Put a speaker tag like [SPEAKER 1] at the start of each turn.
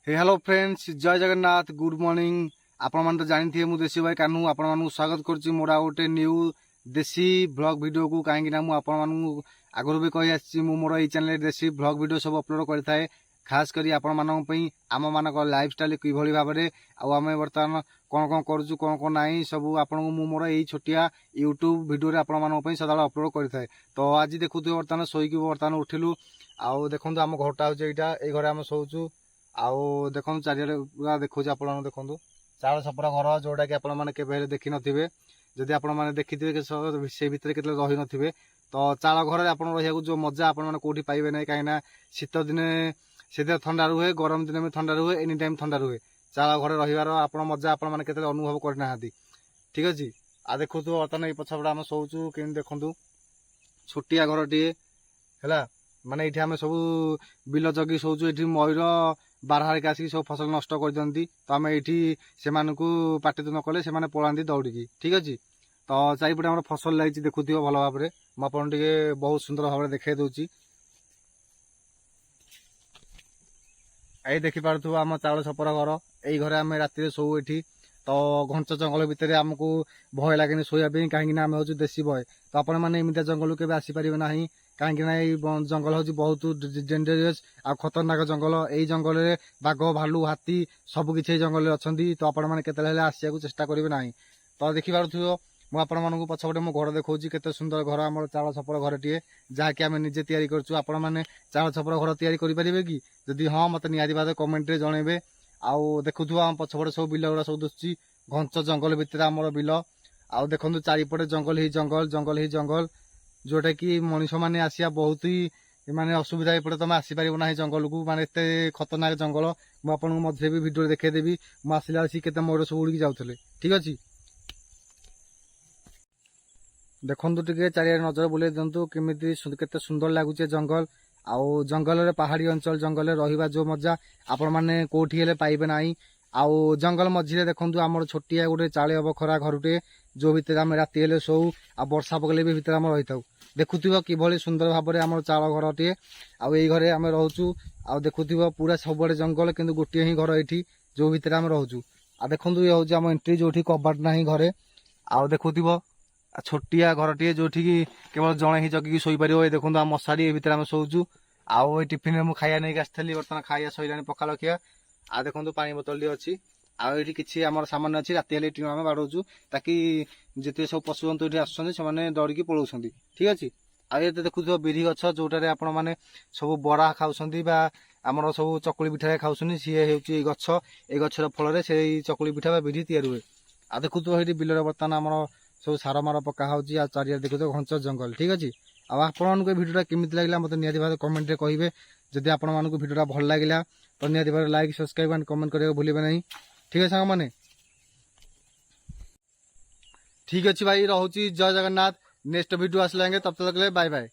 [SPEAKER 1] Hello friends, जय Jagannath, good morning. आपण मैंने तो जानी मु देसी भाई कानू आपण मानू स्वागत करुच्ची मोर आ गोटे न्यू देसी ब्लॉग वीडियो को कहीं आगुरी भी कही आसी मोर ये चैनल देसी ब्लॉग वीडियो सब अपलोड करता है। खास करी आपण मानी आम मान लाइफ स्टाइल किभली भाव में आम बर्तमान कौन कौन करुँ कौन कौन ना सब आपको मोर यही छोटिया यूट्यूब वीडियो आपण मानी सदा अपलोड करता है। तो आज देखु बर्तमान शोक बर्तमान उठिलु आउ देखो आम घरटा हूँ यहाँ ये घर आम शोचु आउ देखो चारिड़े पूरा देखो आप देखो चाल छपरा घर जोटा कि आपने देखी नथिबे। जदि आपण मैंने देखिथे से भितर के रही नथिबे तो चाल घर आप रहा जो मजा आपने कौटी पाइबे ना कहीं शीत दिने से ठंडा रुहे, गरम दिन में ठंडा रुहे, एनी टाइम ठंडा रुहे। चाल घर रहीबार आप मजा आपने अनुभव करना। ठीक अच्छे आ देखु बर्तमान ये पछपटा आम शोचु कि देखु छोटिया घर टे है माने ये आम सब बिल जगी शोचु। ये मयूर बारहारिक आसिक सब फसल नष्ट कर दिखती तो आम ये से पाटी न कले से पलांती दौड़ी। ठीक अच्छे तो चारिपटे आम फसल लगी देखु भल भाव में मुझे बहुत सुंदर भाव में देखा दूसरी। ये देखिपु आम चाउल छपर घर यही घर आम राति शो ये तो घंच जंगल भितर आमको भय लगे शोवाई कहीं आम हूँ देसी भय। तो आपण मैंने एमती जंगल के आसीपारे ना कहीं जंगल हूँ बहुत डेंजरियस आ खतरनाक जंगल। यही जंगल में बाघ भालू हाथी सबकि जंगल अच्छा तो आपण मैंने आसिया चेष्टा करेंगे ना। तो देखिपु मुझे पछपटे मो घर देखा केते सुंदर घर आम चाउल छपर घर टे जहाँकि आम निजे तैयारी करपण मैंने चाउल छपर घर तैयारी करेंगे कि जदि हाँ मत निहाती भाव कमेंट रे जनइबे। आउ देखु आम पछपटे सब बिल गुड़ा सब दुसुची घंच जंगल भितर आमर बिल आउ देखु चारिपटे जंगल ही जंगल जंगल ही जंगल जोटा कि मनीष मैंने आसिया बहुत ही माने असुविधा एपटे तुम आसीपार ना जंगल को माने एते खतरनाक जंगल। मुझे मझे भी भिडियो देखदेवी मुझे आसी केते मोर सब उड़ी जाऊे। ठीक अच्छे देखु टे चारियाडे नजर बुले दिंतु केमी केते सुंदर लगुचे जंगल आउ जंगल रे पहाड़ी अंचल जंगल रहा जो मजा आपण मैंने कौटी हेले पाइबे ना। आउ जंगल मझे देखु आम छोटिया गोटे चाले बखरा घरुटे जो भितर आम राति हेले शो आ वर्षा पकड़े भी भितर आम रही था। देखुव कि सुंदर भाव में आम चाल घर टे आउ यही घरे आम रोचु आउ देखुव पूरा सब जंगल किंतु गोटे ही घर ये जो भितर आम रोचु। आ देखु ये हूँ आम एंट्री जो कबाट ना घरे आउ देखुव छोटिया घर टे जो केवल जड़े ही जगिकी शोपार। ये देखो आम मशारी भितर आम शोचु आउ टिफिन में खाया नहीं आसती बर्तमान खाया सैला पखाल खिया आ देखो पानी बोतल अच्छी आउ ये किसी आम सामान अच्छी राति हेल्ले टीम आम बाड़ौचु ताकि जिते सब पशु जंतु ये आसुँच डरिकी पलाऊँ। ठीक अच्छे आ ये देखुव बिरी गछ जोटार आपण मैंने सब बड़ा खाऊँ आमर सब चकुली पिठा खाऊँ सी हूँ गछ ये गचर फल से चकुली पिठा बिरी तैयारी हुए। आ देखुव ये बिलर बर्तमान आमर सब सार मार पका हो चारिया देखुव घंच जंगल। ठीक अच्छे आपको भिडियो केमी लगे मतलब निहती भाव कमेंट करेंगे। जदि आपण मानक भिडियो भल लगे तो निहती भाव लाइक सब्सक्राइब एंड कमेंट करने भूलें नहीं। ठीक है सांग मैंने ठीक अच्छे भाई रोची जय जगन्नाथ। नेक्स्ट वीडियो आसलेंगे तब तक बाय बाय।